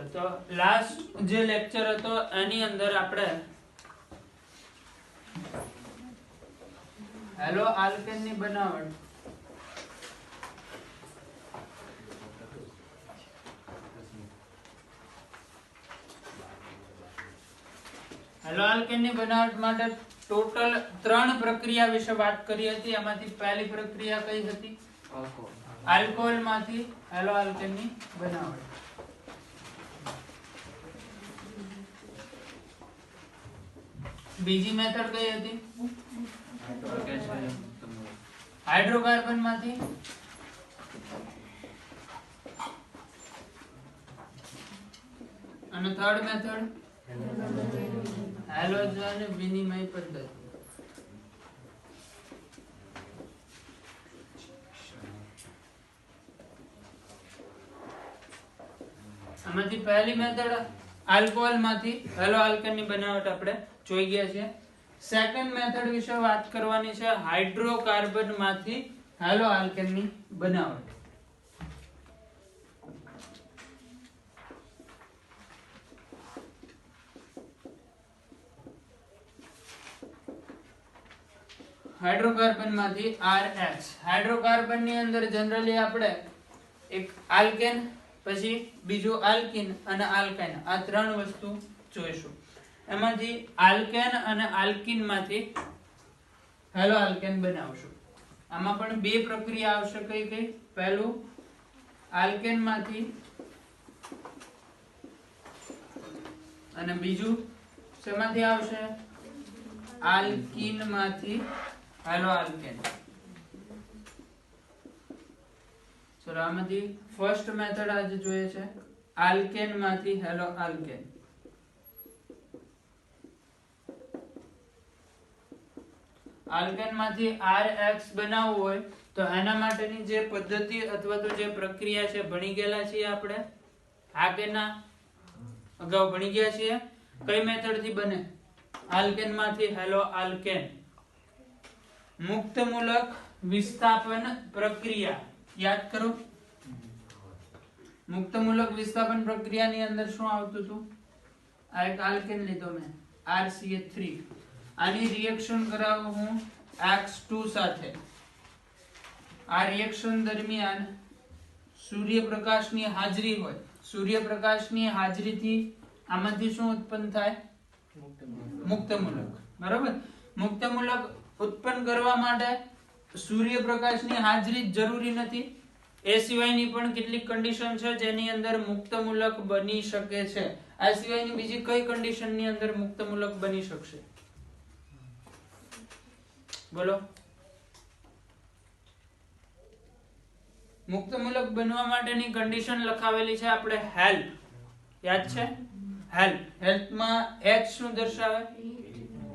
Okay, તો last જે lecture હતો એની અંદર આપણે હેલો આલ્કેન ની બનાવટ હેલો આલ્કેન ની બનાવટ માટે ટોટલ 3 પ્રક્રિયા વિશે વાત કરી હતી. એમાંથી પહેલી પ્રક્રિયા કઈ હતી? આલ્કોહોલ માંથી હેલો આલ્કેન ની બનાવટ. બીજી મેથડ કઈ હતી? હાઇડ્રોકાર્બન માંથી અને થર્ડ મેથડ હેલોજન વિનિમય પદ્ધતિ. આમાંથી પહેલી મેથડ આલ્કોહોલ માંથી હેલો આલ્કેન ની બનાવટ આપણે જોઈ ગયા છે. સેકન્ડ મેથડ વિશે વાત કરવાની છે, હાઇડ્રોકાર્બન માંથી હેલો આલ્કેન ની બનાવટ. હાઇડ્રોકાર્બન માંથી RH. હાઇડ્રોકાર્બન ની અંદર જનરલી આપણે એક આલ્કેન, પછી બીજું આલ્કીન અને આલ્કાઇન, આ 3 વસ્તુ જોઈશું. એમાંથી આલ્કેન અને આલ્કીન માંથી હેલો આલ્કેન બનાવશું. આમાં પણ 2 પ્રક્રિયા આવશે. કઈ કઈ? પહેલું આલ્કેન માંથી અને બીજું શેમાંથી આવશે? આલ્કીન માંથી હેલો આલ્કેન. ચલો આમાંથી ફર્સ્ટ મેથડ આજે જોઈએ છે, આલ્કેન માંથી હેલો આલ્કેન. આલ્કેન માંથી RH બનાવવું હોય તો એના માટેની જે પદ્ધતિ અથવા તો જે પ્રક્રિયા છે ભણી ગયેલા છીએ આપણે. આ કે ના? અગાઉ ભણી ગયા છીએ. કઈ મેથડ થી બને? આલ્કેન માંથી હેલો આલ્કેન. મુક્ત મૂલક વિસ્થાપન પ્રક્રિયા યાદ કરો. મુક્ત મૂલક વિસ્થાપન પ્રક્રિયાની અંદર શું આવતું હતું? આ એક આલ્કેન લીધો મેં, RCH3. આની રિએક્શન કરાવું હું X2 સાથે. આ રિએક્શન દરમિયાન સૂર્યપ્રકાશની હાજરી હોય. સૂર્યપ્રકાશની હાજરીથી આમાંથી શું ઉત્પન્ન થાય? મુક્ત મૂલક. બરાબર? મુક્ત મૂલક ઉત્પન્ન કરવા માટે સૂર્યપ્રકાશની હાજરી જરૂરી નથી. એ સિવાયની પણ કેટલીક કન્ડિશન છે જેની અંદર મુક્ત મૂલક બની શકે છે. આ સિવાયની બીજી કઈ કન્ડિશનની અંદર મુક્ત મૂલક બની શકશે? બોલો. મુક્ત મૂલક બનવા માટેની કન્ડિશન લખાવેલી છે આપણે હેલ્પ. યાદ છે? હેલ્પ. હેલ્પમાં H શું દર્શાવે?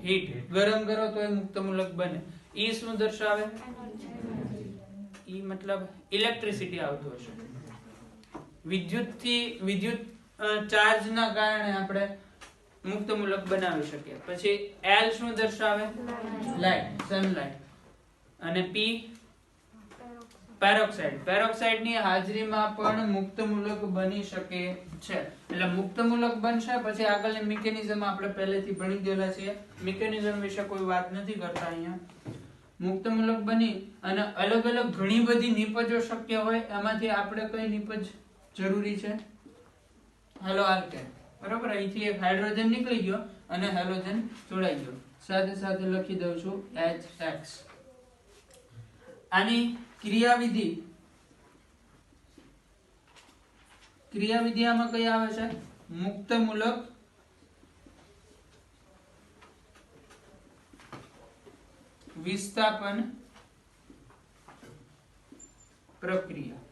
હીટ. ગરમ કરો તો એ મુક્ત મૂલક બને. E શું દર્શાવે? E મતલબ ઇલેક્ટ્રિસિટી આવતું હશે. વિદ્યુત ચાર્જ ના કારણે આપણે મુક્ત મૂલક બનાવી શકીએ. પછી L શું દર્શાવે? Light, sunlight. અને P પેરોક્સાઇડ. પેરોક્સાઇડ ની હાજરીમાં પણ મુક્ત મૂલક બની શકે છે. એટલે મુક્ત મૂલક બનશે. પછી આગળની મિકેનિઝમ આપણે પહેલેથી ભણી ગયેલા છીએ. મિકેનિઝમ વિશે કોઈ વાત નથી કરતા અહીંયા. મુક્ત મૂલક બની અને અલગ અલગ ઘણી બધી નિપજો શક્ય હોય. એમાંથી આપણે કઈ નિપજ જરૂરી છે? Hello alkane. બરાબર? અહીંથી એક હાઇડ્રોજન નીકળી ગયો અને હેલોજન જોડાઈ ગયો. સાથે સાથે લખી દઉં છું HX. આની ક્રિયાવિધિ આમાં કઈ આવે છે? મુક્ત મૂલક વિસ્થાપન પ્રક્રિયા.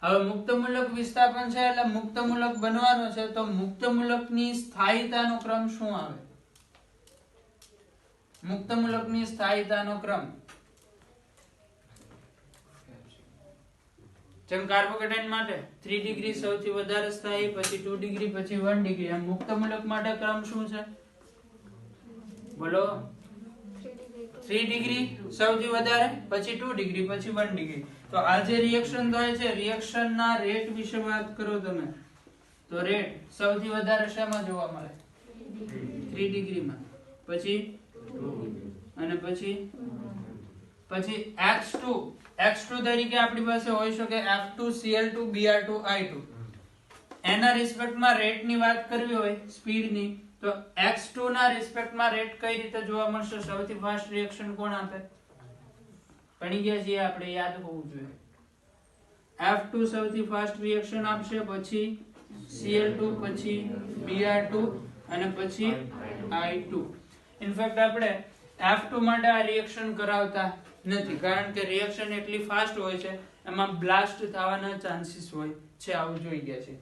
હવે મુક્ત મૂલક વિસ્થાપન છે એટલે મુક્ત મૂલક બનવાનો છે, તો મુક્ત મૂલકની સ્થાયીતાનો ક્રમ શું આવે? મુક્ત મૂલકની સ્થાયીતાનો ક્રમ જેમ કાર્બોકેટાઇન માટે 3 ડિગ્રી સૌથી વધારે સ્થાયી, પછી 2 ડિગ્રી, પછી 1 ડિગ્રી. એમ મુક્ત મૂલક માટે ક્રમ શું છે? બોલો. 3 ડિગ્રી સૌથી વધારે, પછી 2 ડિગ્રી, પછી 1 ડિગ્રી. તો આ જે રિએક્શન થાય છે, રિએક્શન ના રેટ વિશે વાત કરો તમે. તો રેટ સૌથી વધારે શેમાં જોવા મળે? 3 ડિગ્રીમાં. પછી અને પછી x2 તરીકે આપણી પાસે હોઈ શકે F2 Cl2 Br2 I2. એના રિસ્પેક્ટમાં રેટની વાત કરવી હોય સ્પીડની, તો x2 ના રિસ્પેક્ટમાં રેટ કઈ રીતે જોવા મળશે? સૌથી ફાસ્ટ રિએક્શન કોણ આપે? ભણી ગયા છીએ આપણે, યાદ હોવું જોઈએ. F2 સૌથી ફાસ્ટ રિએક્શન આપશે, પછી Cl2, પછી Br2 અને પછી I2. ઇનફેક્ટ આપણે F2 માટે આ રિએક્શન કરાવતા નથી, કારણ કે રિએક્શન એટલી ફાસ્ટ હોય છે, એમાં બ્લાસ્ટ થવાના ચાન્સીસ હોય છે, આવું જોઈ ગયા છે.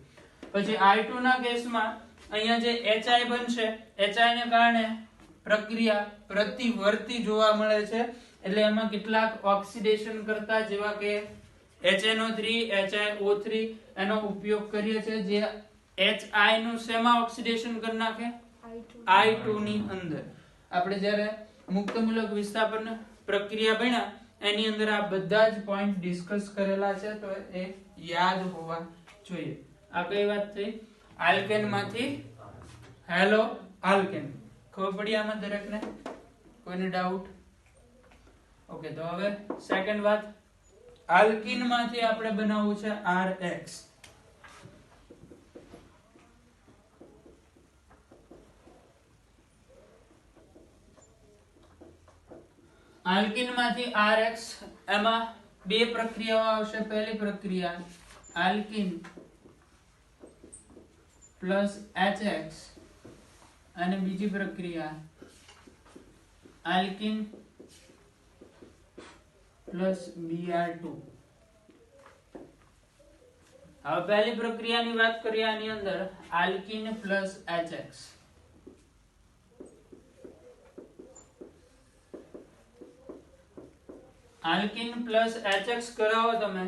પછી I2 ના કેસમાં અહીંયા જે HI બનશે, HI ને કારણે પ્રક્રિયા પ્રતિવર્તી જોવા મળે છે, એટલે એમાં કેટલાક ઓક્સિડેશન કરતા જેવા કે HNO3, HiO3 એનો ઉપયોગ કરીએ છીએ, જે HI નું શેમાં ઓક્સિડેશન કરી નાખે? I2 ની અંદર. આપણે જ્યારે મુક્તમૂલક વિસ્થાપન પ્રક્રિયા ભણ્યા એની અંદર આ બધા જ પોઈન્ટ ડિસ્કસ કરેલા છે, તો એ યાદ હોવા જોઈએ. આ કઈ વાત થઈ? આલ્કેન માંથી હેલો આલ્કેન. ખબર પડી આમાં દરેકને? કોઈને ડાઉટ? ઓકે, તો હવે સેકન્ડ વાત, આલ્કીન માંથી આપણે બનાવવું છે RX. આલ્કીન માંથી RX, એમાં બે પ્રક્રિયાઓ આવશે. પહેલી પ્રક્રિયા આલ્કીન પ્લસ HX અને બીજી પ્રક્રિયા આલ્કીન પ્લસ Br2. હવે પહેલી પ્રક્રિયાની વાત કરીએ, આની અંદર alkene plus HX. Alkene plus HX કરાવો તમે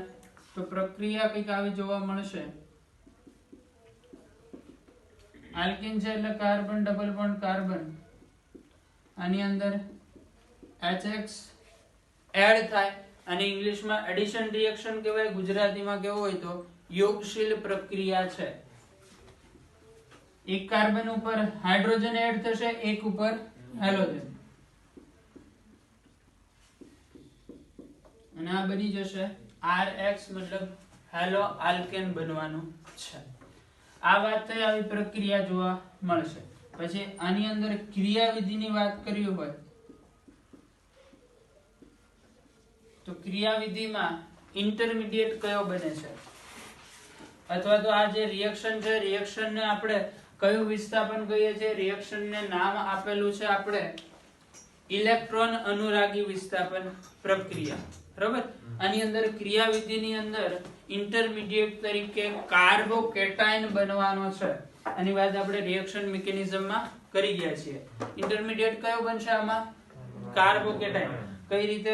તો પ્રક્રિયા કંઈક આવી જોવા મળશે. આલ્કીન છે એટલે કાર્બન ડબલ બોન્ડ કાર્બન, આની અંદર HX એડ થાય અને ઇંગ્લિશમાં એડિશન રિએક્શન કહેવાય, ગુજરાતીમાં કેવું હોય તો યોગશીલ પ્રક્રિયા છે. એક કાર્બન ઉપર હાઇડ્રોજન એડ થશે, એક ઉપર હેલોજન, અને આ બની જશે RX, મતલબ હેલો આલ્કેન બનવાનું છે. આ વાત થઈ, આવી પ્રક્રિયા જોવા મળશે. પછી આની અંદર ક્રિયાવિધિની વાત કરવી હોય તો ક્રિયાવિધિમાં ઇન્ટરમીડિયેટ કયો બને છે, અથવા તો આ જે રિએક્શન છે, રિએક્શનને આપણે કયું વિસ્થાપન કહીએ છીએ? રિએક્શનને નામ આપેલું છે આપણે ઇલેક્ટ્રોન અનુરાગી વિસ્થાપન પ્રક્રિયા. બરાબર? આની અંદર ક્રિયાવિધિની અંદર ઇન્ટરમીડિયેટ તરીકે કાર્બોકેટાઇન બનવાનો છે. આની વાત આપણે રિએક્શન મિકેનિઝમમાં કરી ગયા છીએ. ઇન્ટરમીડિયેટ કયો બનશે આમાં? કાર્બોકેટાઇન. કઈ રીતે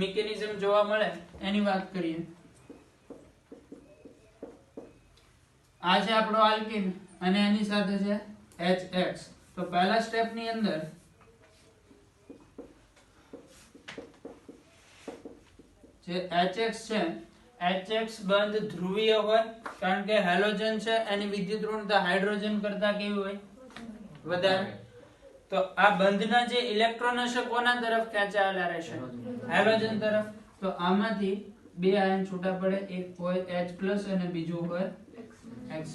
મિકેનિઝમ જોવા મળે એની વાત કરીએ. આ છે આપણો આલ્કીન અને એની સાથે છે HX. તો પહેલા સ્ટેપ ની અંદર જે HX છે, HX બંધ ધ્રુવીય હોય, કારણ કે હેલોજન છે એની વિદ્યુત ઋણતા હાઇડ્રોજન કરતા કેવી હોય? વધારે. તો આ બંધના જે ઇલેક્ટ્રોન હશે કોના તરફ ખેંચાયેલા રહેશે? હેલોજન તરફ. તો આમાંથી બે આયન છૂટા પડે, એક હોય H+ અને બીજું હોય X-.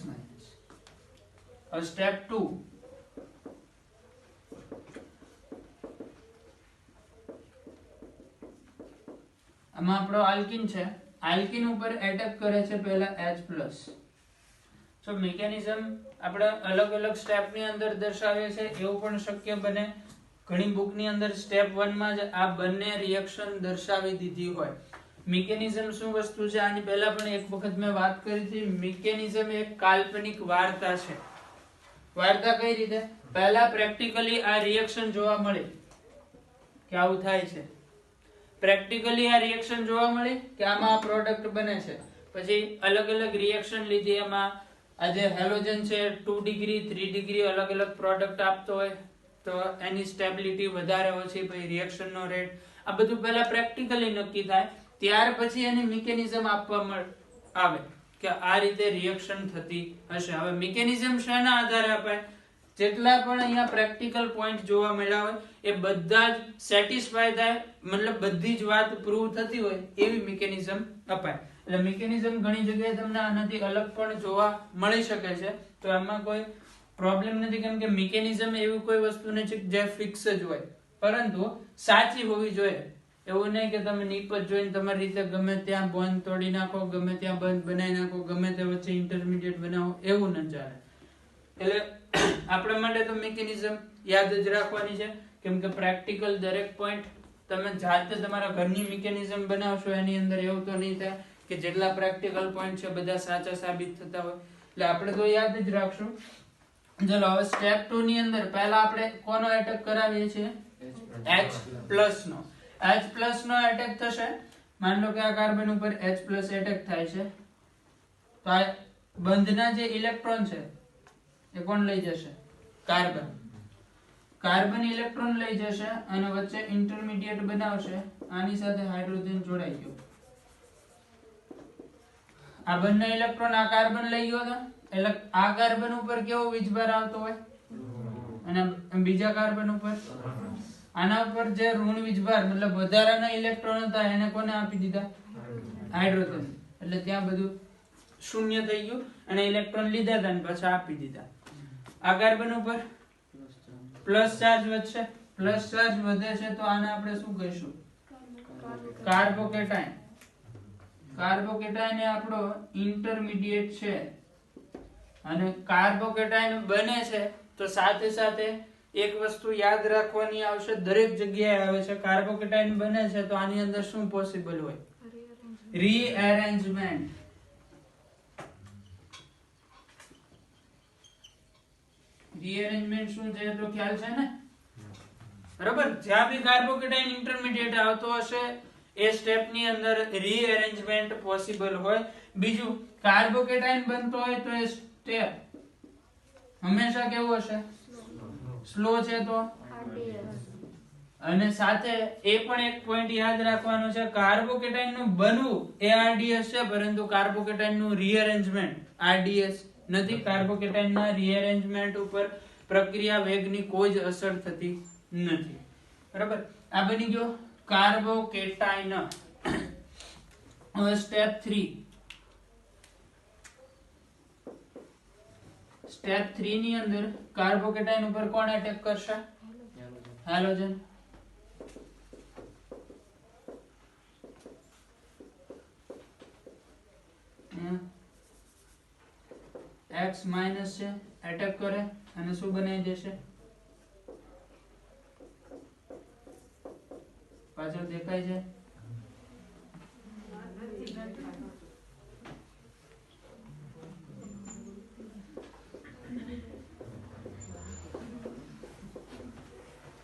હવે સ્ટેપ 2, આમાં આપણો આલ્કીન છે, આલ્કીન ઉપર એટેક કરે છે પહેલા H+. સો મિકેનિઝમ આપણે અલગ અલગ સ્ટેપ ની અંદર દર્શાવીએ છીએ. એવું પણ શક્ય બને ઘણી બુક ની અંદર સ્ટેપ 1 માં જ આ બંને રિએક્શન દર્શાવી દીધી હોય. મિકેનિઝમ શું વસ્તુ છે આની પહેલા પણ એક વખત મેં વાત કરી હતી. મિકેનિઝમ એક કાલ્પનિક વાર્તા છે. વાર્તા કઈ રીતે? પહેલા પ્રેક્ટિકલી આ રિએક્શન જોવા મળે કે આવું થાય છે, પ્રેક્ટિકલી આ રિએક્શન જોવા મળી કે આમાં પ્રોડક્ટ બને છે. પછી અલગ અલગ રિએક્શન લીધી, એમાં આ જે હેલોજન છે 2 ડિગ્રી 3 ડિગ્રી અલગ અલગ પ્રોડક્ટ આપતો હોય તો એની સ્ટેબિલિટી વધારે ઓછી, પછી રિએક્શનનો રેટ, આ બધું પહેલા પ્રેક્ટિકલી નક્કી થાય. ત્યાર પછી એની મિકેનિઝમ આપવામાં આવે કે આ રીતે રિએક્શન થતી હશે. હવે મિકેનિઝમ શાના આધારે અપાય? જેટલા પણ અહીંયા પ્રેક્ટિકલ પોઈન્ટ જોવા મળ્યા હોય એ બધા જ સેટિસ્ફાય થાય, મતલબ બધી જ વાત પ્રૂવ થતી હોય એવી મિકેનિઝમ અપાય. એટલે મિકેનિઝમ ઘણી જગ્યાએ તમને આનાથી અલગ પણ જોવા મળી શકે છે, તો એમાં કોઈ પ્રોબ્લેમ નથી, કેમ કે મિકેનિઝમ એવી કોઈ વસ્તુ નથી જે ફિક્સ જ હોય, પરંતુ સાચી હોવી જોઈએ. એવું નહીં કે તમે નિપજ જોઈને તમારી રીતે ગમે ત્યાં બોન્ડ તોડી નાખો, ગમે ત્યાં બંધ બનાવી નાખો, ગમે તે વચ્ચે ઇન્ટરમીડિયેટ બનાવો, એવું ન ચાલે. એટલે આપણા માટે તો મિકેનિઝમ યાદ જ રાખવાની છે, કેમ કે પ્રેક્ટિકલ દરેક પોઈન્ટ તમે જાતે તમારા ઘરની મિકેનિઝમ બનાવશો એની અંદર એવું તો નહીં થાય કે જેટલા પ્રેક્ટિકલ પોઈન્ટ છે બધા સાચા સાબિત થતા હોય. એટલે આપણે તો યાદ જ રાખશું. ચલો હવે સ્ટેપ 2 ની અંદર પહેલા આપણે કોનો એટેક કરાવીએ છીએ? H+ નો. H+ નો એટેક થશે. માન લો કે આ કાર્બન ઉપર H+ એટેક થાય છે, તો આ બંધના જે ઇલેક્ટ્રોન છે એ કોણ લઈ જશે? કાર્બન. કાર્બન ઇલેક્ટ્રોન લઈ જશે અને વચ્ચે ઇન્ટરમીડિયેટ બનાવશે. આની સાથે હાઇડ્રોજન જોડાઈ ગયો. આ બંને ઇલેક્ટ્રોન આ કાર્બન લઈ ગયો હતો, એટલે આ કાર્બન ઉપર કેવો વીજભાર આવતો હોય અને બીજા કાર્બન ઉપર આના ઉપર જે ઋણ વીજભાર મતલબ વધારાના ઇલેક્ટ્રોન હતા એને કોને આપી દીધા? હાઇડ્રોજન. એટલે ત્યાં બધું શૂન્ય થઈ ગયું અને ઇલેક્ટ્રોન લીધા હતા અને પાછા આપી દીધા. આ કાર્બન ઉપર પ્લસ ચાર્જ વધશે. પ્લસ ચાર્જ વધે છે તો આને આપણે શું કહીશું? કાર્બોકેટાયન. કાર્બોકેટાયન એ આપણો ઇન્ટરમીડિયેટ છે અને કાર્બોકેટાયન બને છે તો સાથે સાથે એક વસ્તુ યાદ રાખવાની આવશે, દરેક જગ્યાએ આવે છે. કાર્બોકેટાયન બને છે તો આની અંદર શું પોસિબલ હોય? રીઅરેન્જમેન્ટ. રીઅરેન્જમેન્ટ શું છે તો ખ્યાલ છે ને? બરાબર. જ્યાં બી કાર્બોકેટાયન ઇન્ટરમીડિયેટ આવતો હશે એ સ્ટેપ ની અંદર રીઅરેન્જમેન્ટ પોસિબલ હોય. બીજું, કાર્બોકેટાયન બનતો હોય તો એ સ્ટેપ હંમેશા કેવું હશે? સ્લો છે તો. અને સાથે એ પણ એક પોઈન્ટ યાદ રાખવાનો છે, કાર્બોકેટાયન નું બનવું એ RDS છે, પરંતુ કાર્બોકેટાયન નું રીઅરેન્જમેન્ટ RDS નથી. કાર્બોકેટાયન ના રીઅરેન્જમેન્ટ ઉપર પ્રક્રિયા વેગની કોઈ જ અસર થતી નથી. બરાબર. આ બની ગયો કાર્બોકેટાયન. હવે સ્ટેપ 3. સ્ટેપ 3 ની અંદર કાર્બોકેટાયન ઉપર કોણ એટેક કરશે? હેલોજન. X- છે, એટેક કરે અને શું બનાવી દેશે? પાછળ દેખાય છે?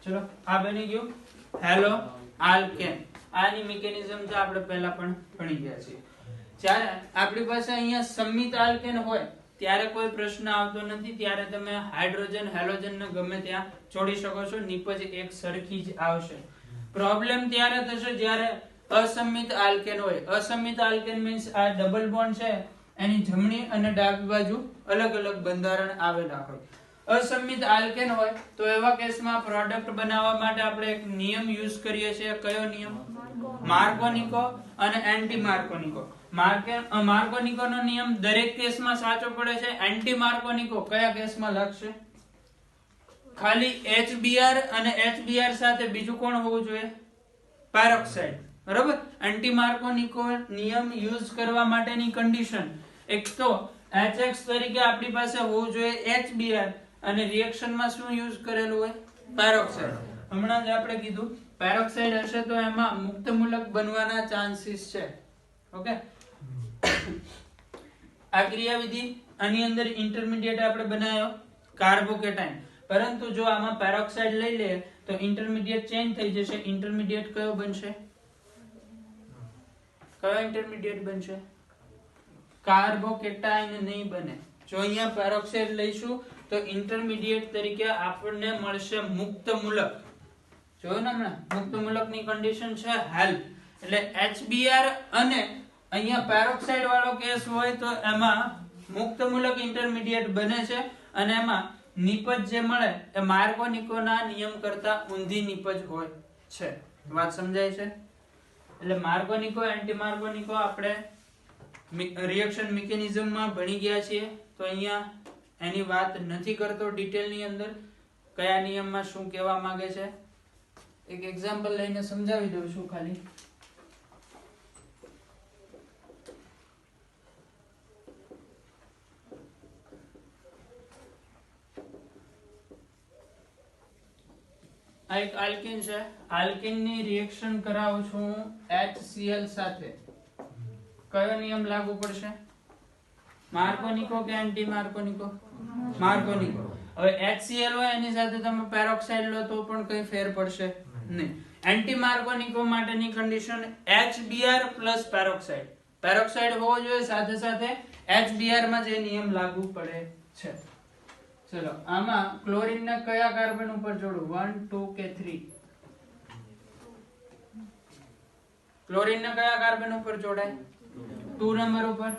ચલો આ બની ગયું હેલો આલ્કેન. આની મિકેનિઝમ તો આપણે પહેલા પણ ભણી ગયા છીએ. જ્યારે આપણી પાસે અહીંયા સંમિત આલ્કેન હોય ત્યારે કોઈ પ્રશ્ન આવતો નથી, ત્યારે તમે હાઇડ્રોજન હેલોજન ને ગમે ત્યાં છોડી શકો છો, નીપજ એક સરખી જ આવશે. પ્રોબ્લેમ ત્યારે થશે જ્યારે અસંમિત આલ્કેન હોય. અસંમિત આલ્કેન મીન્સ આ ડબલ બોન્ડ છે એની જમણી અને ડાબી બાજુ અલગ અલગ બંધારણ આવેલા હોય. અસંમિત આલ્કેન હોય તો એવા કેસમાં પ્રોડક્ટ બનાવવા માટે આપણે એક નિયમ યુઝ કરીએ છીએ. કયો નિયમ? માર્કોનિકો અને એન્ટી માર્કોનિકો. માર્કોનિકો નો નિયમ દરેક કેસમાં સાચો પડે છે. એન્ટી માર્કોનિકો કયા કેસમાં લાગશે? ખાલી HBr અને HBr સાથે બીજું કોણ હોવું જોઈએ? પેરોક્સાઇડ. બરાબર. એન્ટી માર્કોનિકો નિયમ યુઝ કરવા માટેની કન્ડિશન એક તો HX તરીકે આપણી પાસે હોવું જોઈએ HBr અને રિએક્શનમાં શું યુઝ કરેલું હોય? પેરોક્સાઇડ. હમણાં જ આપણે કીધું પેરોક્સાઇડ હશે તો એમાં મુક્ત મૂલક બનવાના ચાન્સીસ છે. ઓકે. આ ક્રિયાવિધિ આની અંદર ઇન્ટરમીડિયેટ આપણે બનાવ્યો કાર્બોકેટાયન, પરંતુ જો આમાં પેરોક્સાઇડ લઈ લે તો ઇન્ટરમીડિયેટ ચેન્જ થઈ જશે. ઇન્ટરમીડિયેટ કયો બનશે? કયો ઇન્ટરમીડિયેટ બનશે? કાર્બોકેટાયન નહીં બને. જો અહીંયા પેરોક્સાઇડ લઈશું તો ઇન્ટરમીડિયેટ તરીકે આપણને મળશે મુક્ત મૂલક. જોયું ને હમણાં મુક્ત મૂલકની કન્ડિશન છે હેલ્પ. એટલે HBr અને અહીંયા પેરોક્સાઇડ વાળો કેસ હોય તો એમાં મુક્ત મૂલક ઇન્ટરમીડિયેટ બને છે અને એમાં નિપજ જે મળે એ માર્કોનિકોના નિયમ કરતા ઊંધી નિપજ હોય છે. વાત સમજાય છે? એટલે માર્કોનિકો એન્ટી માર્કોનિકો આપણે રિએક્શન મિકેનિઝમમાં ભણી ગયા છીએ, તો અહીંયા એની વાત નથી કરતો ડિટેલની અંદર કયા નિયમમાં શું કહેવા માંગે છે. એક એક્ઝામ્પલ લઈને સમજાવી દઉં છું ખાલી. આ એક આલ્કીન છે. આલ્કીન ની રિએક્શન કરાવું છું HCl સાથે. કયો નિયમ લાગુ પડશે? માર્કોનિકો કે એન્ટી માર્કોનિકો? માર્કોનિકો. હવે HCl હોય એની સાથે તમે પેરોક્સાઇડ લો તો પણ કઈ ફેર પડશે નહીં. એન્ટી માર્કોનિકો માટેની condition HBr plus peroxide. Peroxide હોવો જોઈએ, સાથે સાથે HBr માં જે નિયમ લાગુ પડે છે. ચલો આમાં ક્લોરીન ને કયા કાર્બન ઉપર જોડું? 1 2 કે 3? ક્લોરીન ને કયા કાર્બન ઉપર જોડાય? 2 નંબર ઉપર.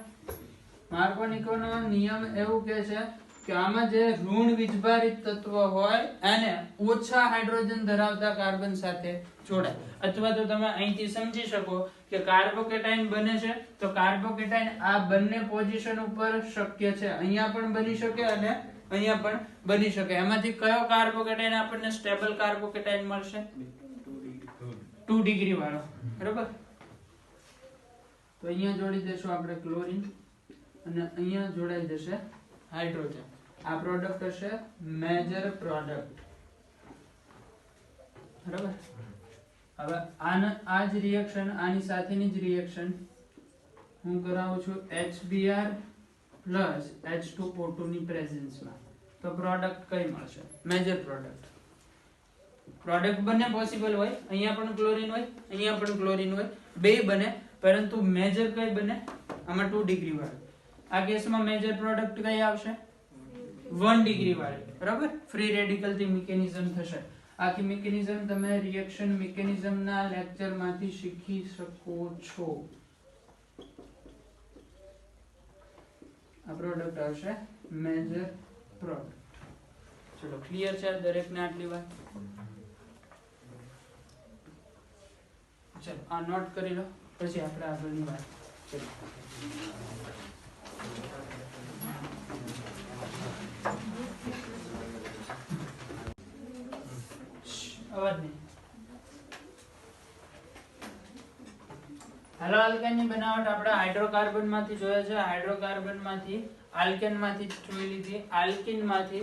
માર્કોનિકો નો નિયમ એવું કહે છે કે આમાં જે ઋણ વીજભારિત તત્વ હોય એને ઓછા હાઇડ્રોજન ધરાવતા કાર્બન સાથે જોડાય. અથવા તો તમે અહીંથી સમજી શકો કે કાર્બોકેટાઇન બને છે તો કાર્બોકેટાઇન આ બંને પોઝિશન ઉપર શક્ય છે. અહીંયા પણ બની શકે અને અહીંયા પણ બની શકે. એમાંથી કયો કાર્બોકેટાઇન આપણને સ્ટેબલ કાર્બોકેટાઇન મળશે? 2 ડિગ્રી વાળો. બરાબર? તો અહીંયા જોડી દેશું આપણે ક્લોરીન અને અહીંયા જોડાઈ જશે હાઇડ્રોજન. આ પ્રોડક્ટ હશે મેજર પ્રોડક્ટ. બરાબર? હવે આ જ રિએક્શન આની સાથેની જ રિએક્શન હું કરાવું છું HBr પ્લસ H2O2 ની પ્રેઝન્સમાં. તો પ્રોડક્ટ કઈ મળશે? Major product. પ્રોડક્ટ બંને પોસિબલ હોય. અહીંયા પણ ક્લોરીન હોય, અહીંયા પણ ક્લોરીન હોય, બે બને, પરંતુ મેજર કઈ બને? આમાં 2 ડિગ્રી વાળું. આ કેસમાં મેજર પ્રોડક્ટ કઈ આવશે? 1 ડિગ્રી વાળી. બરાબર? ફ્રી રેડિકલ થી મિકેનિઝમ થશે. આખી મિકેનિઝમ તમે રિએક્શન મિકેનિઝમ ના લેક્ચર માંથી શીખી શકો છો. આ પ્રોડક્ટ આવશે મેજર પ્રોડક્ટ. ચલો ક્લિયર છે દરેકને આટલી વાત? ચલો આ નોટ કરી લો, પછી આપણે આગળની વાત કરીએ. અવાજ નહીં. હેલો, આલ્કેનની બનાવટ આપણે હાઇડ્રોકાર્બન માંથી જોયા છે. હાઇડ્રોકાર્બન માંથી આલ્કેન માંથી જોઈ લીધી. આલ્કીન માંથી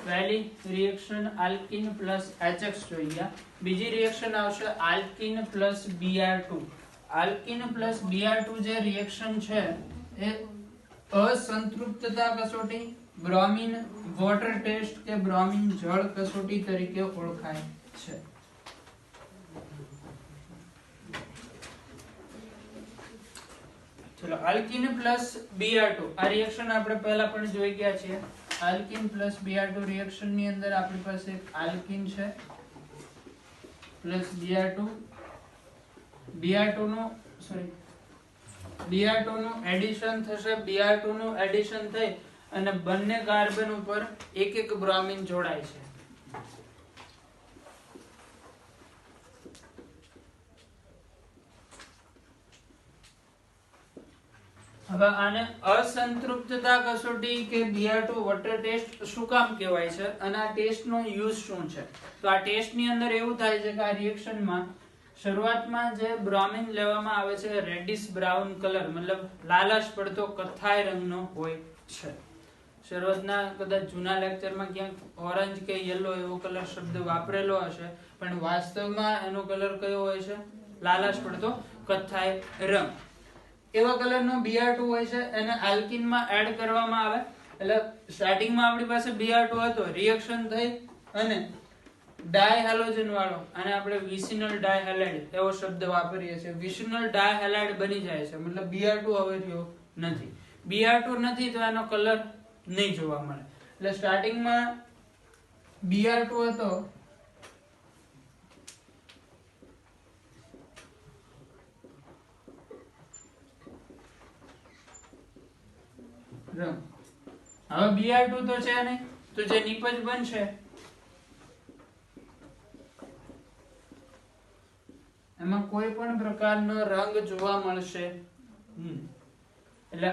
પહેલી રિએક્શન આલ્કીન પ્લસ HX જોઈ ગયા. બીજી રિએક્શન આવશે alkene plus Br2. Alkene plus Br2 જે રિએક્શન છે એ અસંતૃપ્તતા કસોટી, બ્રોમિન વોટર ટેસ્ટ કે બ્રોમિન જળ કસોટી તરીકે ઓળખાય છે. ચલો આલ્કીન પ્લસ Br2 આ રિએક્શન આપણે પહેલા પણ જોઈ ગયા છીએ. આલ્કીન પ્લસ Br2 રિએક્શન ની અંદર આપણી પાસે આલ્કીન છે પ્લસ Br2. Br2 નું એડિશન થશે. Br2 નું એડિશન થઈ અને બંને કાર્બન ઉપર એક એક બ્રોમિન જોડાય છે. હવે આને અસંતૃપ્તતા કસોટી કે Br2 વોટર ટેસ્ટ શું કામ કહેવાય છે અને આ ટેસ્ટનો યુઝ શું છે? તો આ ટેસ્ટની અંદર એવું થાય છે કે આ રિએક્શનમાં શરૂઆતમાં જે બ્રોમિન લેવામાં આવે છે રેડિશ બ્રાઉન કલર, મતલબ લાલાશ પડતો કથ્થાઈ રંગનો હોય છે. શરૂઆતના કદાચ જૂના લેક્ચરમાં ક્યાંક ઓરેન્જ કે યલો એવો કલર શબ્દ વાપરેલો હશે, પણ વાસ્તવમાં એનો કલર કયો હોય છે? લાલાશ પડતો કથ્થાઈ રંગ. એવા કલરનો Br2 હોય છે. એને આલ્કીનમાં એડ કરવામાં આવે. એટલે સ્ટાર્ટિંગમાં આપણી પાસે Br2 હતો, રિએક્શન થઈ અને ડાયહેલોજન વાળો, અને આપણે વિસિનલ ડાયહેલાઇડ એવો શબ્દ વાપરીએ છીએ. વિસિનલ ડાયહેલાઇડ બની જાય છે, મતલબ Br2 હવે રહ્યો નથી. Br2 નથી તો એનો કલર નહીં જોવા મળે. એટલે સ્ટાર્ટિંગમાં Br2 હતો રંગ. હવે Br2 તો છે નહીં, તો જે નિપજ બનશે એમાં કોઈ પણ પ્રકારનો રંગ જોવા મળશે નહીં. એટલે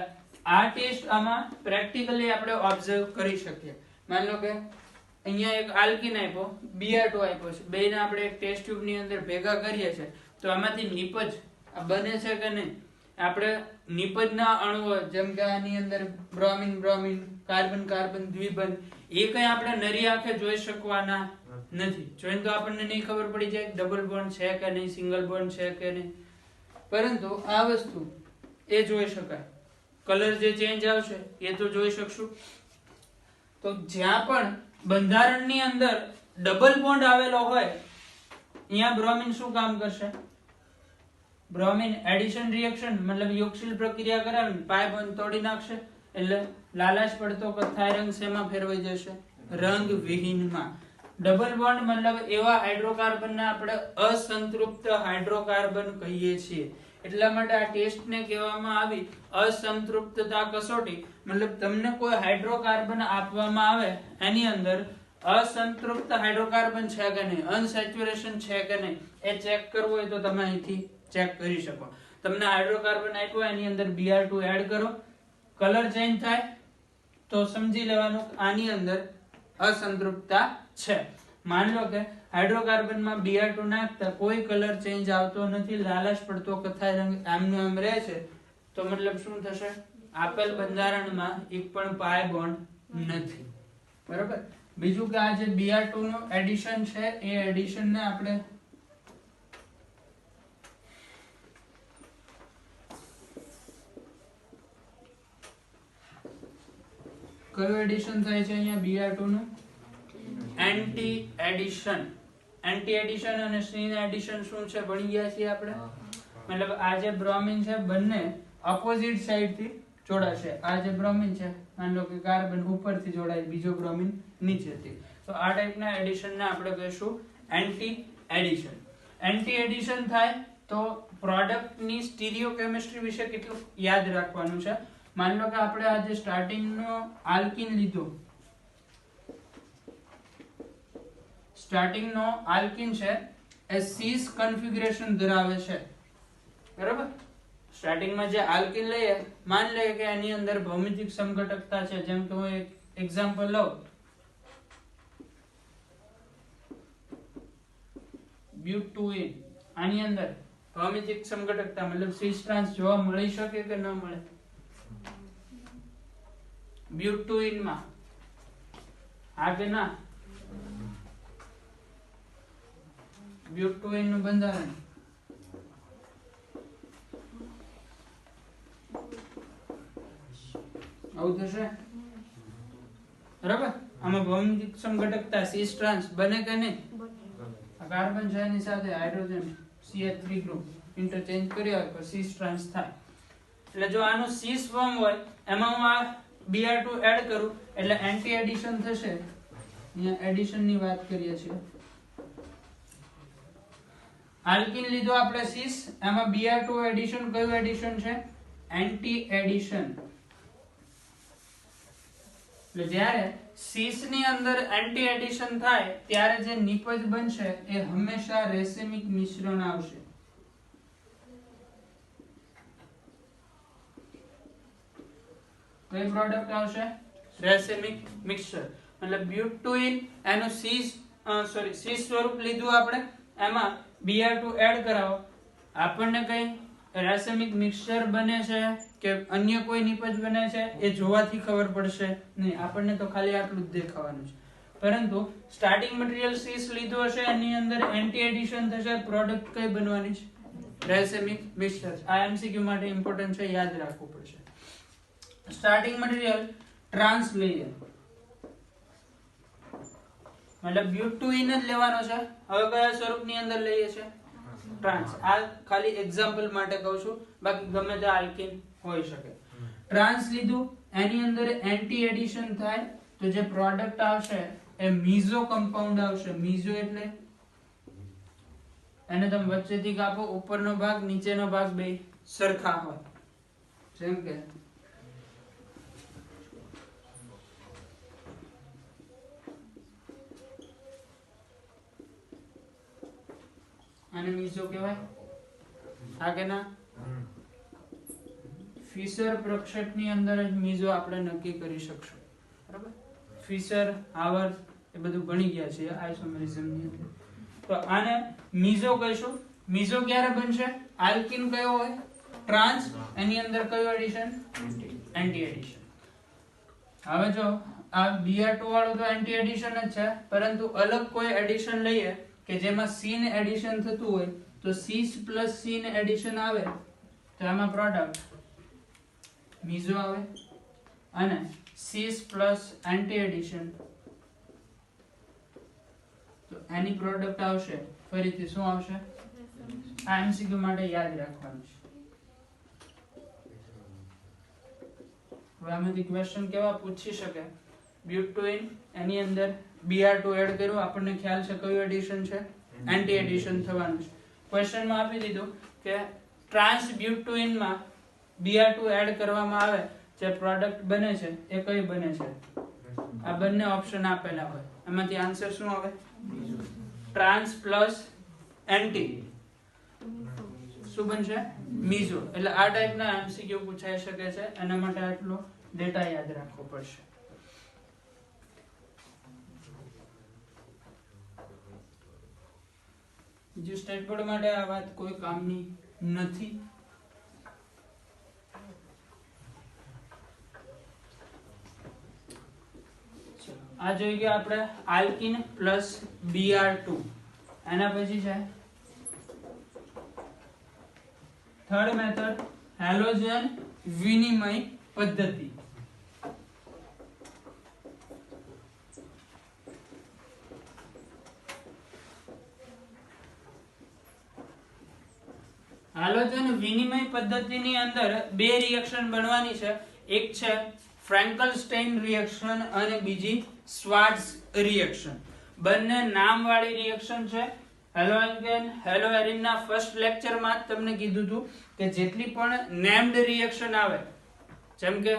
આ ટેસ્ટ આમાં પ્રેક્ટિકલી આપણે ઓબ્ઝર્વ કરી શકીએ. માની લો કે અહીંયા એક આલ્કીન આપ્યો, Br2 આપ્યો છે, બેને આપણે એક ટેસ્ટ ટ્યુબ ની અંદર ભેગા કરીએ છીએ, તો આમાંથી નિપજ બને છે કે નહીં? આપણે નિપજના અણુઓ જેમ કે આની અંદર બ્રોમિન બ્રોમિન, કાર્બન કાર્બન દ્વિબંધ, એ કઈ આપણે નરી આંખે જોઈ શકવાના નથી. જોઈને તો આપણને નહીં ખબર પડી જાય ડબલ બોન્ડ છે કે નહીં, સિંગલ બોન્ડ છે કે નહીં. પરંતુ આ વસ્તુ એ જોઈ શકાય. કલર જે ચેન્જ આવશે એ તો જોઈ શકશું. તો જ્યાં પણ બંધારણની અંદર ડબલ બોન્ડ આવેલો હોય અહીંયા બ્રોમિન શું કામ કરશે? બ્રોમિન એડિશન રિએક્શન મતલબ યોગશીલ પ્રક્રિયા કરાવીને પાય બોન્ડ તોડી નાખશે. એટલે લાલાશ પડતો કથ્થાઈ રંગ શેમાં ફેરવાઈ જશે? રંગ વિહીનમાં. ડબલ બોન્ડ મતલબ એવા હાઇડ્રોકાર્બનને આપણે અસંતૃપ્ત હાઇડ્રોકાર્બન કહીએ છીએ. એટલા માટે આ ટેસ્ટને કહેવામાં આવી અસંતૃપ્તતા કસોટી. મતલબ તમને કોઈ હાઇડ્રોકાર્બન આપવામાં આવે એની અંદર અસંતૃપ્ત હાઇડ્રોકાર્બન છે કે નહીં, અનસેચ્યુરેશન છે કે નહીં, એ ચેક કરવું હોય તો તમે અહીંથી ચેક કરી શકો. તમને હાઇડ્રોકાર્બન આપ્યો એની અંદર Br2 એડ કરો, કલર ચેન્જ થાય તો સમજી લેવાનું આની અંદર અસંતૃપ્તતા છે. માની લો કે હાઇડ્રોકાર્બનમાં Br2 નાખતા કોઈ કલર ચેન્જ આવતો નથી, લાલાશ પડતો કથ્થાઈ રંગ આમનો આમ રહે છે, તો મતલબ શું થશે? આપેલ બંધારણમાં એક પણ પાય બોન્ડ નથી. બરાબર. બીજું કે આ જે Br2 નું એડિશન છે એ એડિશન ને આપણે કયું એડિશન થાય છે અહીંયા Br2 નું? Anti addition. એન્ટી એડિશન અને સ્ટીન એડિશન શું છે ભણી ગયા છીએ આપણે. મતલબ આ જે બ્રોમિન છે બંને ઓપોઝિટ સાઈડ થી જોડાશે. આ જે બ્રોમિન છે માની લો કે કાર્બન ઉપરથી જોડાય, બીજો બ્રોમિન નીચેથી, તો આ ટાઈપના એડિશન ને આપણે કહીશું એન્ટી એડિશન. એન્ટી એડિશન થાય તો પ્રોડક્ટની સ્ટીરિયોકેમિસ્ટ્રી વિશે કેટલું યાદ રાખવાનું છે. માની લો કે આપણે આ જે સ્ટાર્ટિંગનો આલ્કીન લીધો, સ્ટાર્ટિંગનો આલ્કીન છે એ સીસ કન્ફિગરેશન ધરાવે છે. બરાબર. સ્ટાર્ટિંગમાં જે આલ્કીન લઈએ, માની લઈએ કે એની અંદર ભૌમિતિક સમઘટકતા છે. જેમ કે હું એક એક્ઝામ્પલ લઉં, બ્યુટુઇન. આની અંદર ભૌમિતિક સમઘટકતા મતલબ સિસ ટ્રાન્સ જોવા મળી શકે કે ન મળે? બ્યુટુઇનમાં હા કે ના? બ્યુટુઇન નું બંધારણ આવું થશે. બરાબર. આમાં ભૌમિતિક સમઘટકતા સિસ ટ્રાન્સ બને કે નહીં? આ કાર્બન છે એની સાથે હાઇડ્રોજન CH3 ગ્રુપ ઇન્ટરચેન્જ કર્યા તો સિસ ટ્રાન્સ થાય. એટલે જો આનું સિસ ફોર્મ હોય એમાં હું આ Br2 એડ કરું એટલે એન્ટી એડિશન થશે. અહીંયા એડિશન ની વાત કરીએ છીએ. આલ્કીન લીધો આપણે સિસ, એમાં Br2 એડિશન કયું એડિશન છે? Anti addition. એટલે જ્યારે સિસ ની અંદર એન્ટી એડિશન થાય ત્યારે જે નિપજ બનશે એ હંમેશા રેસેમિક મિશ્રણ આવશે. કઈ પ્રોડક્ટ આવશે? રેસેમિક મિક્સચર. મતલબ બ્યુટુઇન એનું સિસ સ્વરૂપ લીધું આપણે, એમાં Br2 એડ કરાવો, આપણને કઈ રેસેમિક મિક્સચર બને છે કે અન્ય કોઈ નિપજ બને છે એ જોવાથી ખબર પડશે નહીં. આપણને તો ખાલી આટલું જ દેખાવાનું છે. પરંતુ સ્ટાર્ટિંગ મટીરીયલ સિસ લીધો હશે એની અંદર એન્ટી એડિશન થશે, પ્રોડક્ટ કઈ બનવાની છે? રેસેમિક મિક્સચર. આ એમસીક્યુ માટે ઇમ્પોર્ટન્ટ છે, યાદ રાખવું પડશે. સ્ટાર્ટિંગ મટીરીયલ ટ્રાન્સ લઈએ, મતલબ બ્યુટુઇન જ લેવાનો છે. હવે કયા સ્વરૂપની અંદર લઈએ છે? ટ્રાન્સ. આ ખાલી એક્ઝામ્પલ માટે કહું છું, બાકી ગમે તે આલ્કીન હોઈ શકે. ટ્રાન્સ લીધું, એની અંદર એન્ટી એડિશન થાય તો જે પ્રોડક્ટ આવશે એ મીઝો કમ્પાઉન્ડ આવશે. મીઝો એટલે એને તમે વચ્ચેથી કાપો, ઉપરનો ભાગ નીચેનો ભાગ બે સરખા હોય. જેમ કે આને મીઝો કહેવાય. આ કે ના? ફિશર પ્રક્ષેપની અંદર જ મીઝો આપણે નક્કી કરી શકશું. બરાબર? ફિશર, હાવર એ બધું ભણી ગયા છે આઇસોમેરિઝમની અંદર. તો આને મીઝો કહીશું. મીઝો ક્યારે બનશે? આલ્કીન કયો હોય? ટ્રાન્સ. એની અંદર કયો એડિશન? Anti addition. હવે જો આ Br2 વાળું તો એન્ટી એડિશન જ છે, પરંતુ અલગ કોઈ એડિશન લઈએ કે જેમાં C ને એડિશન થતું હોય તો C પ્લસ C ને એડિશન આવે તો આમાં પ્રોડક્ટ મીઝો આવે, અને C પ્લસ એન્ટી એડિશન તો એની પ્રોડક્ટ આવશે ફરીથી શું આવશે? આ એમસીક્યુ માટે યાદ રાખવાનું છે. હવે આમાંથી ક્વેશ્ચન કેવા પૂછી શકે? બ્યુટોઇન એની અંદર Br2 એડ કર્યું, આપણને ખ્યાલ છે કયું એડિશન છે? એન્ટી એડિશન થવાનું છે. ક્વેશ્ચનમાં આપી દીધું કે ટ્રાન્સ બ્યુટોઇનમાં Br2 એડ કરવામાં આવે જે પ્રોડક્ટ બને છે એ કઈ બને છે? આ બંને ઓપ્શન આપેલા હોય, એમાંથી આન્સર શું આવે? ટ્રાન્સ પ્લસ એન્ટી શું બનશે? મીઝો. એટલે આ ટાઈપના એમસીક્યુ પૂછાઈ શકે છે, એના માટે આટલો ડેટા યાદ રાખવો પડશે. બીજું સ્ટેટબોર્ડ માટે આ વાત કોઈ કામની નથી. આ જોઈ ગયા આપણે આલ્કીન પ્લસ Br2. એના પછી છે થર્ડ મેથડ, હેલોજન વિનિમય પદ્ધતિ. હાલોજન વિનિમય પદ્ધતિની અંદર બે રિએક્શન બનવાની છે. એક છે ફ્રેન્કલ-સ્ટેઇન રિએક્શન અને બીજી સ્વાર્ટ્ઝ રિએક્શન. બંને નામવાળી રિએક્શન છે. હેલોએલ્કેન હેલોએરિનના ફર્સ્ટ લેક્ચરમાં તમને કીધું હતું કે જેટલી પણ નેમ્ડ રિએક્શન આવે, જેમ કે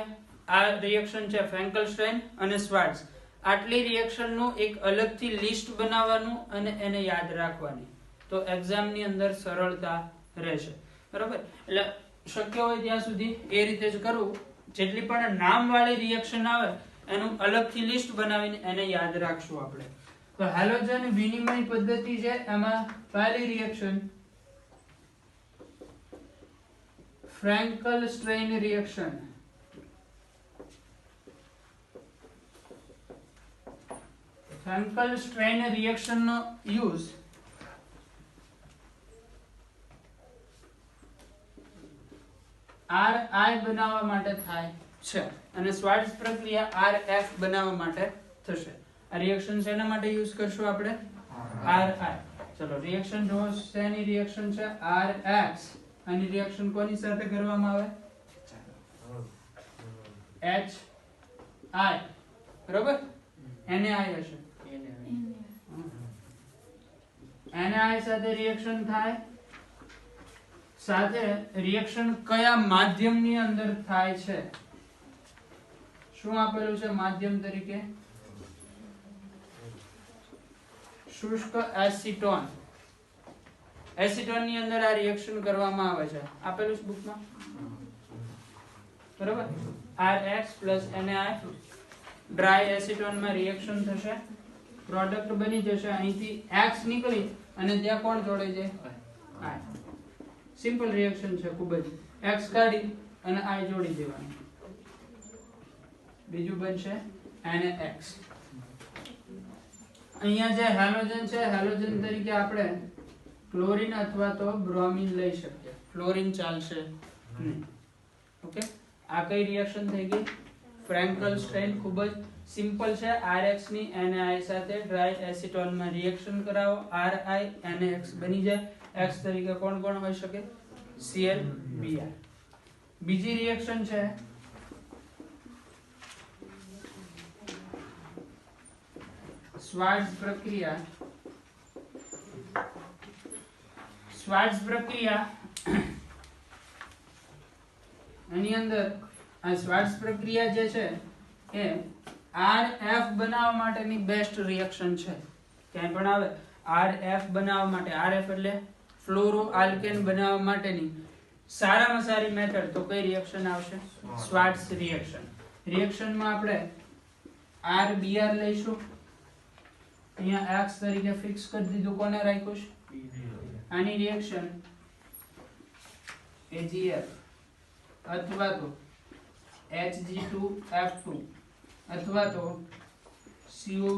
આ રિએક્શન છે ફ્રેન્કલ-સ્ટેઇન અને સ્વાર્ટ્ઝ, આટલી રિએક્શનનું એક અલગથી લિસ્ટ બનાવવાનું અને એને યાદ રાખવાની, તો એક્ઝામની અંદર સરળતા રહેશે. બરાબર? એટલે શક્ય હોય ત્યાં સુધી એ રીતે જ કરવું. જેટલી પણ નામવાળી રિએક્શન આવે એનું અલગથી લિસ્ટ બનાવીને એને યાદ રાખશું આપણે. તો હેલોજન વિનિમય પદ્ધતિ છે, એમાં પહેલી રિએક્શન ફ્રેન્કલ-સ્ટેઇન રિએક્શન. ફ્રેન્કલ-સ્ટેઇન રિએક્શનનો યુઝ RI બનાવવા માટે થાય છે અને સ્વાર્ટ્ઝ પ્રક્રિયા RF બનાવવા માટે થશે. આ રિએક્શન શેના માટે યુઝ કરશું આપણે? RI. ચલો રિએક્શન જો શેની રિએક્શન છે? RX. આની રિએક્શન કોની સાથે કરવામાં આવે? HI. બરોબર? NaI હશે. NaI સાથે રિએક્શન થાય. સાથે રિએક્શન કયા માધ્યમની અંદર થાય છે? શું આપેલું છે માધ્યમ તરીકે? શુષ્ક એસિટોન. એસિટોન ની અંદર આ રિએક્શન કરવામાં આવે છે, આપેલું છે બુકમાં. બરોબર? RX NaI ડ્રાય એસિટોન માં રિએક્શન થશે, પ્રોડક્ટ બની જશે. અહીંથી X નીકળી અને ત્યાં કોણ જોડાઈ જાય? I. સિમ્પલ રિએક્શન છે ખૂબ જ. X કાઢી અને I જોડી દેવાનું, બીજું બનશે NaX. અહીંયા જે હેલોજન છે, હેલોજન તરીકે આપણે ક્લોરીન અથવા તો બ્રોમિન લઈ શકીએ. ફ્લોરીન ચાલશે નહીં. ઓકે, આ કઈ રિએક્શન થઈ ગઈ? ફ્રેન્કલ-સ્ટેઇન. ખૂબ જ સિમ્પલ છે. RX ની NaI સાથે ડ્રાય એસિટોન માં રિએક્શન કરાવો, RI NaX બની જાય. X તરીકે કોણ કોણ હોઈ શકે? Cl Br. બીજી રિએક્શન છે સ્વાર્ટ્ઝ પ્રક્રિયા. સ્વાર્ટ્ઝ પ્રક્રિયા એની અંદર આ સ્વાર્ટ્ઝ પ્રક્રિયા જે છે એ RF બનાવવા માટેની બેસ્ટ રિએક્શન છે. ક્યાંય પણ આવે RF બનાવવા માટે, RF એટલે ફ્લોરો આલ્કેન બનાવવા માટેની સારામાં સારી મેથડ તો કઈ રિએક્શન આવશે? Schwarz reaction. રિએક્શનમાં આપણે RBr લઈશું. અહીંયા x તરીકે ફિક્સ કરી દીધું. કોને રાખ્યું છે? આની રિએક્શન AgF અથવા તો Hg2F2 અથવા તો CO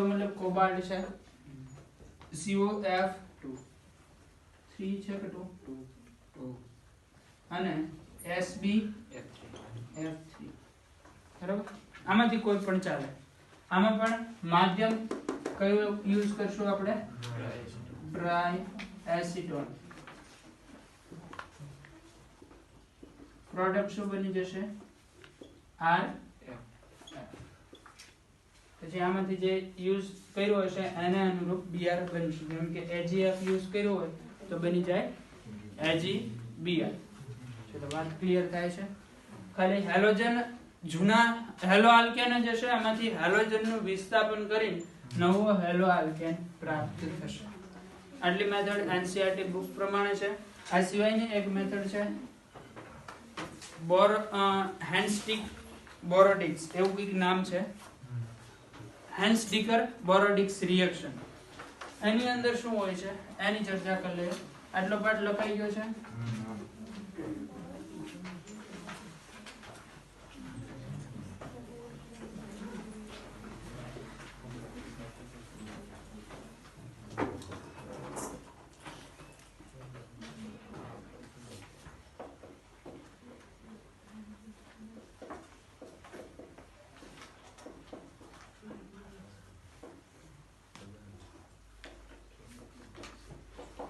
મતલબ કોબાલ્ટ છે, COF3 છે કે 2 અને SbF3. બરાબર? આમાંથી કોઈ પણ ચાલે. આમાં પણ માધ્યમ કયું યુઝ કરશું આપણે? Dry acetone. પ્રોડક્ટ શું બની જશે? RF. પછી આમાંથી જે યુઝ કર્યો હશે એને અનુરૂપ Br બનશે. જેમ કે AgF યુઝ કર્યો હોય તો બની જાય AgBr. ચલો વાત ક્લિયર થાય છે. ખાલી હેલોજન જૂના હેલો આલ્કેન જ હશે, આમાંથી હેલોજનનું વિસ્થાપન કરીને નવો હેલો આલ્કેન પ્રાપ્ત થશે. આટલી મેથડ NCERT બુક પ્રમાણે છે. આ સિવાયની એક મેથડ છે હેન્સ્ટીક બોરોડિક્સ, એવું કંઈક નામ છે. હેન્સ્ટીકર બોરોડિક્સ રિએક્શન. એની અંદર શું હોય છે એની ચર્ચા કરી લઈએ. આટલો પાઠ લખાઈ ગયો છે.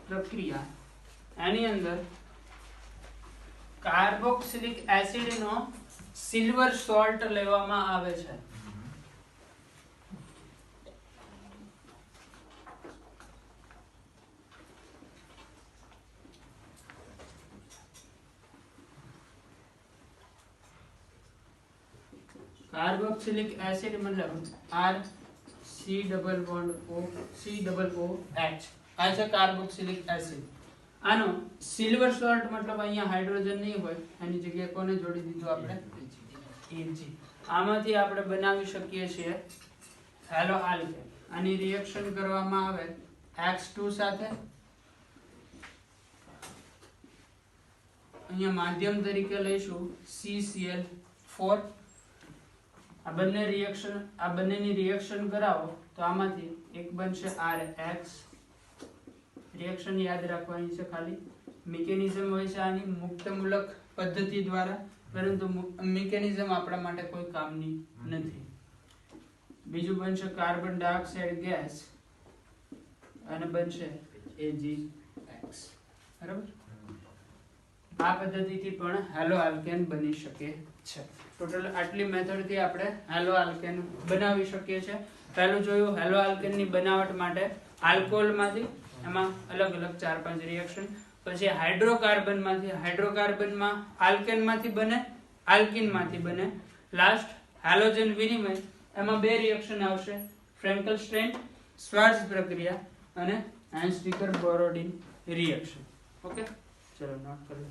પ્રક્રિયા. એની અંદર કાર્બોક્સિલિક એસિડ નો સિલ્વર સોલ્ટ લેવામાં આવે છે. કાર્બોક્સિલિક એસિડ મતલબ RC=OH. આ છે કાર્બોક્સિલિક એસિડ. આનો સિલ્વર સોલ્ટ મતલબ અહીંયા હાઇડ્રોજન નહીં હોય, એની જગ્યાએ કોને જોડી દીધું આપણે? Ag. આમાંથી આપણે બનાવી શકીએ છીએ હેલો આલ્કેન. આની રિએક્શન કરવામાં આવે X2 સાથે. અહીંયા માધ્યમ તરીકે લઈશું CCl4. આ બંનેની રિએક્શન કરાવો તો આમાંથી એક બનશે RX. રિએક્શન યાદ રાખવાની છે. ખાલી મિકેનિઝમ હોય છે આની મુક્તમૂલક પદ્ધતિ દ્વારા, પરંતુ મિકેનિઝમ આપણા માટે કોઈ કામની નથી. બીજું બનશે કાર્બન ડાયોક્સાઇડ ગેસ અને બનશે AgX. બરાબર? આ પદ્ધતિથી પણ હેલો આલ્કેન બની શકે છે. ટોટલ આટલી મેથડથી આપણે હેલો આલ્કેન બનાવી શકીએ છીએ. પહેલું જોયું હેલો આલ્કેનની બનાવટ માટે આલ્કોહોલમાંથી, એમાં અલગ અલગ 4-5 રિએક્શન. પછી હાઇડ્રોકાર્બનમાં આલ્કેનમાંથી બને, આલ્કીનમાંથી બને. લાસ્ટ હેલોજન વિનિમય, એમાં 2 રિએક્શન આવશે, ફ્રેન્કલ સ્ટ્રેન સ્વાર્ટ્ઝ પ્રક્રિયા અને હેન્સ્ટીકર બોરોડિન રિએક્શન. ઓકે, ચલો નોટ કરી લો.